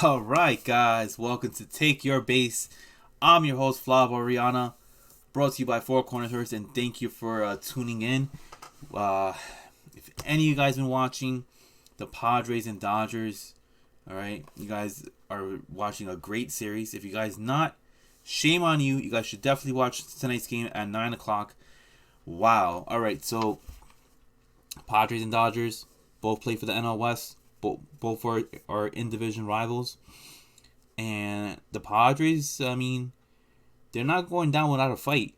All right, guys, welcome to Take Your Base. I'm your host, Flav Oriana, brought to you by Four Corners Horse, and thank you for tuning in. If any of you guys been watching the Padres and Dodgers, all right, you guys are watching a great series. If you guys not, shame on you. You guys should definitely watch tonight's game at 9 o'clock. Wow. All right, so Padres and Dodgers both play for the NL West. Both are in-division rivals. And the Padres, I mean, they're not going down without a fight.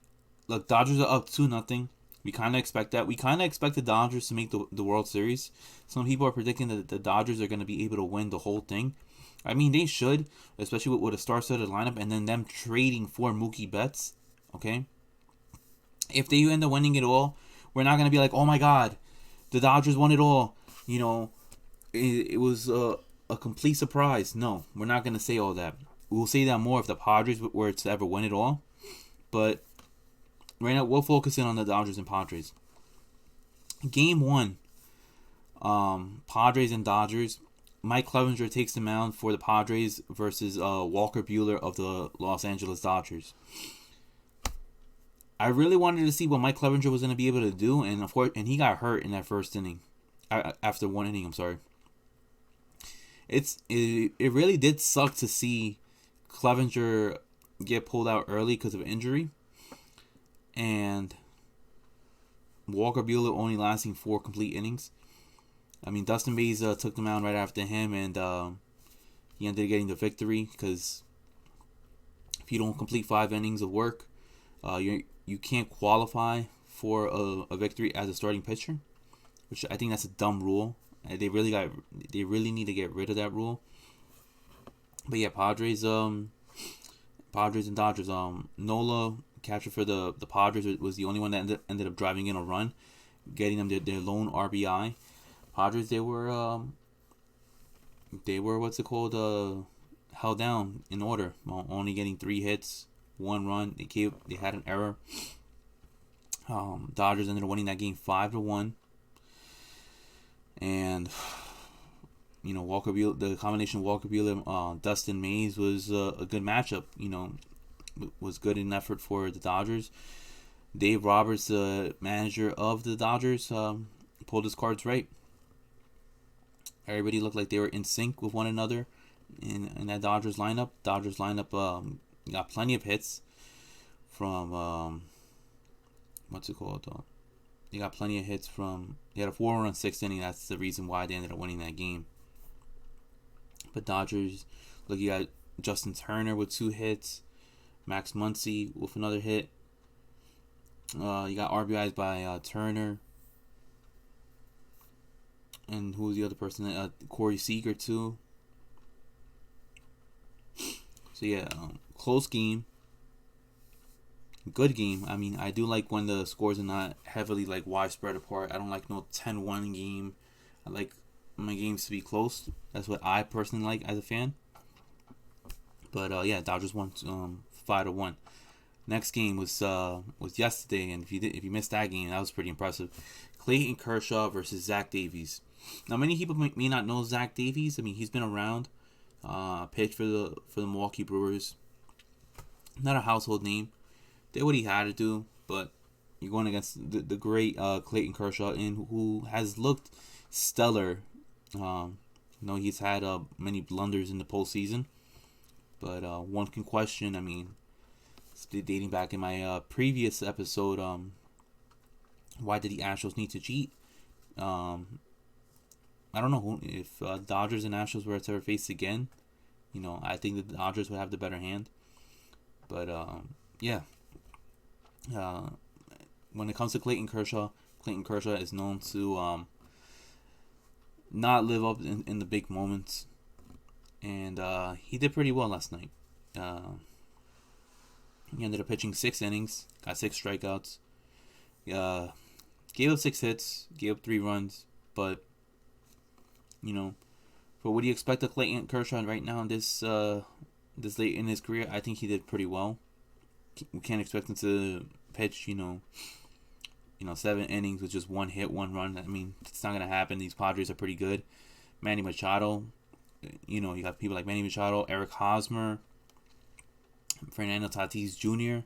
Look, Dodgers are up 2-0. We kind of expect that. We kind of expect the Dodgers to make the World Series. Some people are predicting that the Dodgers are going to be able to win the whole thing. I mean, they should, especially with a star-studded lineup and then them trading for Mookie Betts. Okay? If they end up winning it all, we're not going to be like, oh my God, the Dodgers won it all. You know, it was a complete surprise. No, we're not going to say all that. We'll say that more if the Padres were to ever win it all. But right now, we'll focus in on the Dodgers and Padres. Game 1, Padres and Dodgers. Mike Clevenger takes the mound for the Padres versus Walker Buehler of the Los Angeles Dodgers. I really wanted to see what Mike Clevenger was going to be able to do, and of course, he got hurt in that first inning. After one inning, I'm sorry. It really did suck to see Clevenger get pulled out early because of injury, and Walker Buehler only lasting 4 complete innings. I mean, Dustin Bays took the mound right after him, and he ended up getting the victory because if you don't complete 5 innings of work, you can't qualify for a victory as a starting pitcher, which I think that's a dumb rule. They really need to get rid of that rule. But yeah, Padres and Dodgers. Nola, catcher for the Padres, was the only one that ended up driving in a run, getting them their lone RBI. Padres, they were what's it called, held down in order, only getting 3 hits, 1 run. They had an error. Dodgers ended up winning that game 5-1. And you know, Walker Buehler, the combination of Walker Buehler, Dustin Mays was a good matchup. You know, was good in effort for the Dodgers. Dave Roberts, the manager of the Dodgers, pulled his cards right. Everybody looked like they were in sync with one another in that Dodgers lineup. Dodgers lineup got plenty of hits from what's it called? They got plenty of hits from. They had a 4-run 6th inning. That's the reason why they ended up winning that game. But Dodgers, look, you got Justin Turner with 2 hits, Max Muncy with another hit. You got RBIs by Turner. And who was the other person? Corey Seager too. So yeah, close game. Good game. I mean, I do like when the scores are not heavily like widespread apart. I don't like no 10-1 game. I like my games to be close. That's what I personally like as a fan. But yeah, Dodgers won 5-1. Next game was yesterday, and if you missed that game, that was pretty impressive. Clayton Kershaw versus Zach Davies. Now, many people may not know Zach Davies. I mean, he's been around, pitched for the Milwaukee Brewers. Not a household name. Did what he had to do, but you're going against the great Clayton Kershaw, who has looked stellar. He's had many blunders in the postseason, but one can question. I mean, dating back in my previous episode, why did the Astros need to cheat? I don't know if Dodgers and Astros were to ever face again. You know, I think the Dodgers would have the better hand, but yeah. When it comes to Clayton Kershaw is known to not live up in the big moments, and he did pretty well last night. He ended up pitching 6 innings, got 6 strikeouts, gave up 6 hits, gave up 3 runs, but you know, for what do you expect of Clayton Kershaw right now in this late in his career? I think he did pretty well. We can't expect him to pitch, 7 innings with just 1 hit, 1 run. I mean, it's not going to happen. These Padres are pretty good. Manny Machado You got people like Manny Machado, Eric Hosmer, Fernando Tatis Jr.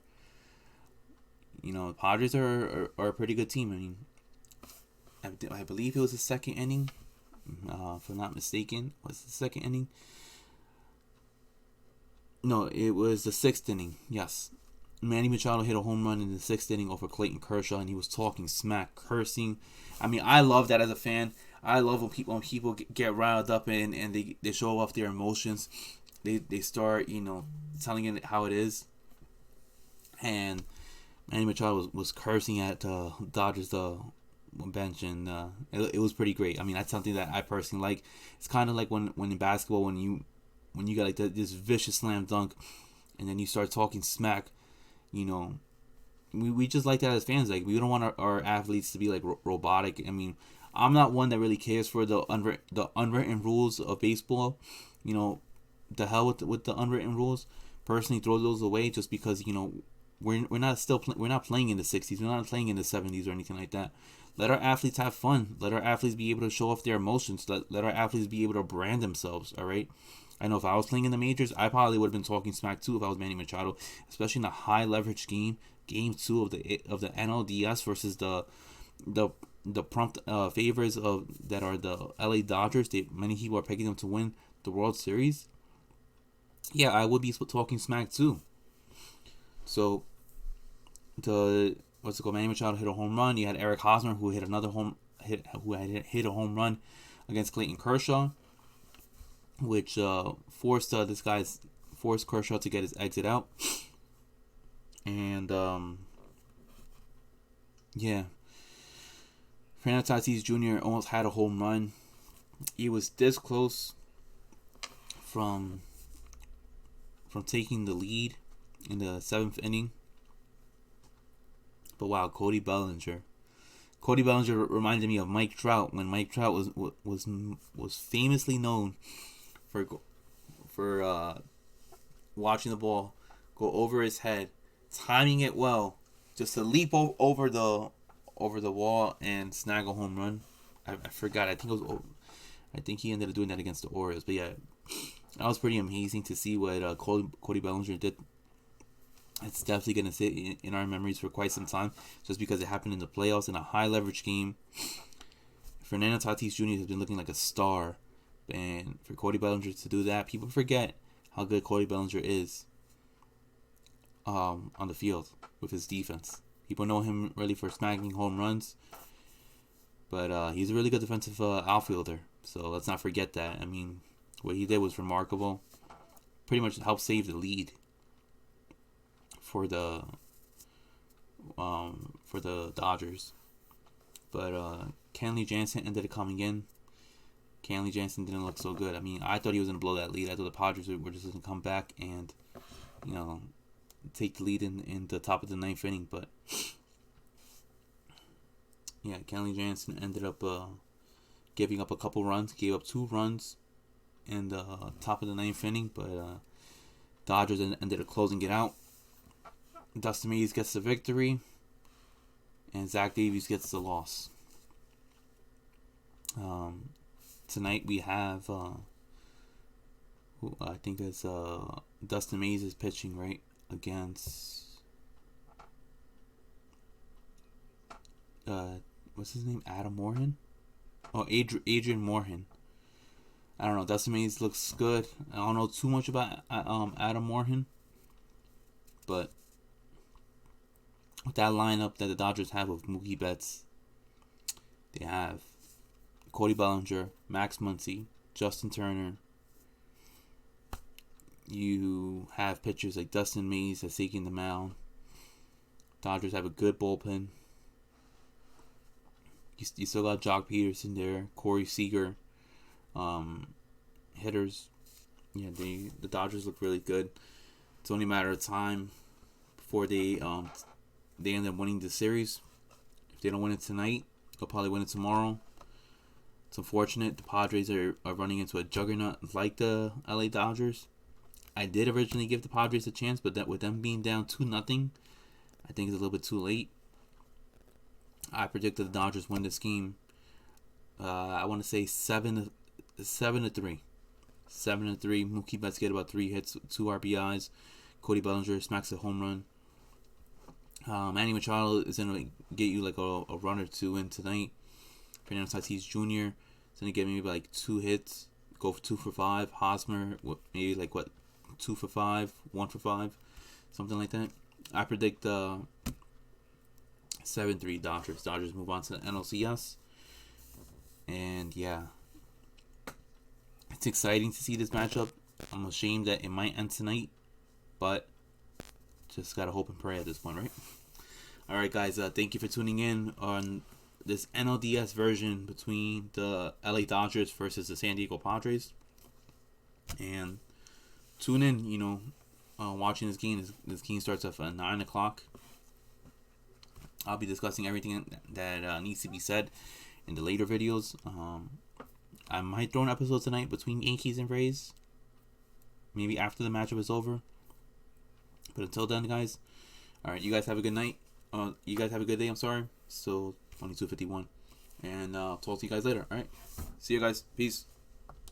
The Padres are a pretty good team. I mean, I believe it was the second inning, if I'm not mistaken. Was it the second inning? No, it was the sixth inning. Yes, Manny Machado hit a home run in the sixth inning over Clayton Kershaw, and he was talking smack, cursing. I mean, I love that as a fan. I love when people get riled up and they show off their emotions. They start telling it how it is. And Manny Machado was cursing at Dodgers bench, and it was pretty great. I mean, that's something that I personally like. It's kind of like when in basketball when you got like this vicious slam dunk, and then you start talking smack. We just like that as fans. Like, we don't want our athletes to be like robotic. I mean, I'm not one that really cares for the unwritten rules of baseball. The hell with the unwritten rules. Personally, throw those away just because we're not playing in the 60s. We're not playing in the 70s or anything like that. Let our athletes have fun. Let our athletes be able to show off their emotions. Let our athletes be able to brand themselves. All right. I know if I was playing in the majors, I probably would have been talking smack too if I was Manny Machado, especially in the high leverage game 2 of the NLDS versus the prompt favors that are the LA Dodgers. Many people are picking them to win the World Series. Yeah, I would be talking smack too. So Manny Machado hit a home run. You had Eric Hosmer who hit hit a home run against Clayton Kershaw, which forced Kershaw to get his exit out. And Fernando Tatis Jr. almost had a home run. He was this close from taking the lead in the 7th inning. But wow, Cody Bellinger reminded me of Mike Trout when Mike Trout was famously known for watching the ball go over his head, timing it well, just to leap over the wall and snag a home run. I forgot. I think he ended up doing that against the Orioles. But yeah, that was pretty amazing to see what Cody Bellinger did. It's definitely going to sit in our memories for quite some time, just because it happened in the playoffs in a high leverage game. Fernando Tatis Jr. has been looking like a star, and for Cody Bellinger to do that, people forget how good Cody Bellinger is on the field with his defense. People know him really for smacking home runs, but he's a really good defensive outfielder. So let's not forget that. I mean, what he did was remarkable. Pretty much helped save the lead for the Dodgers. But Kenley Jansen ended up coming in. Kenley Jansen didn't look so good. I mean, I thought he was going to blow that lead. I thought the Padres were just going to come back and, take the lead in the top of the 9th inning. But, yeah, Kenley Jansen ended up giving up a couple runs. Gave up 2 runs in the top of the 9th inning. But Dodgers ended up closing it out. Dustin Mays gets the victory, and Zach Davies gets the loss. Tonight we have, I think it's Dustin Mays is pitching, right, against, what's his name, Adam Morehan? Oh, Adrian Morehan. I don't know, Dustin Mays looks good. I don't know too much about Adam Morehan, but with that lineup that the Dodgers have with Mookie Betts, they have Cody Bellinger, Max Muncy, Justin Turner. You have pitchers like Dustin Mays that's taking the mound. Dodgers have a good bullpen. You still got Jock Peterson there, Corey Seager. Hitters. Yeah, the Dodgers look really good. It's only a matter of time before they end up winning the series. If they don't win it tonight, they'll probably win it tomorrow. It's unfortunate. The Padres are running into a juggernaut like the LA Dodgers. I did originally give the Padres a chance, but with them being down 2-0, I think it's a little bit too late. I predicted the Dodgers win this game. I want to say 7-3. 7-3. Mookie Betts get about 3 hits, 2 RBIs. Cody Bellinger smacks a home run. Manny Machado is going to get you like a run or 2 in tonight. Fernando Tatis Jr. is going to get maybe like 2 hits, go for 2 for 5. Hosmer, maybe like 2 for 5, 1 for 5, something like that. I predict 7-3 Dodgers. Dodgers move on to the NLCS. And yeah, it's exciting to see this matchup. I'm ashamed that it might end tonight, but just gotta hope and pray at this point, right? Alright guys, thank you for tuning in on this NLDS version between the LA Dodgers versus the San Diego Padres. And tune in, watching this game. This game starts at 9 o'clock. I'll be discussing everything that needs to be said in the later videos. I might throw an episode tonight between Yankees and Rays. Maybe after the matchup is over. But until then, guys. Alright, you guys have a good night. You guys have a good day, I'm sorry. So, 22:51. And I'll talk to you guys later. Alright. See you guys. Peace.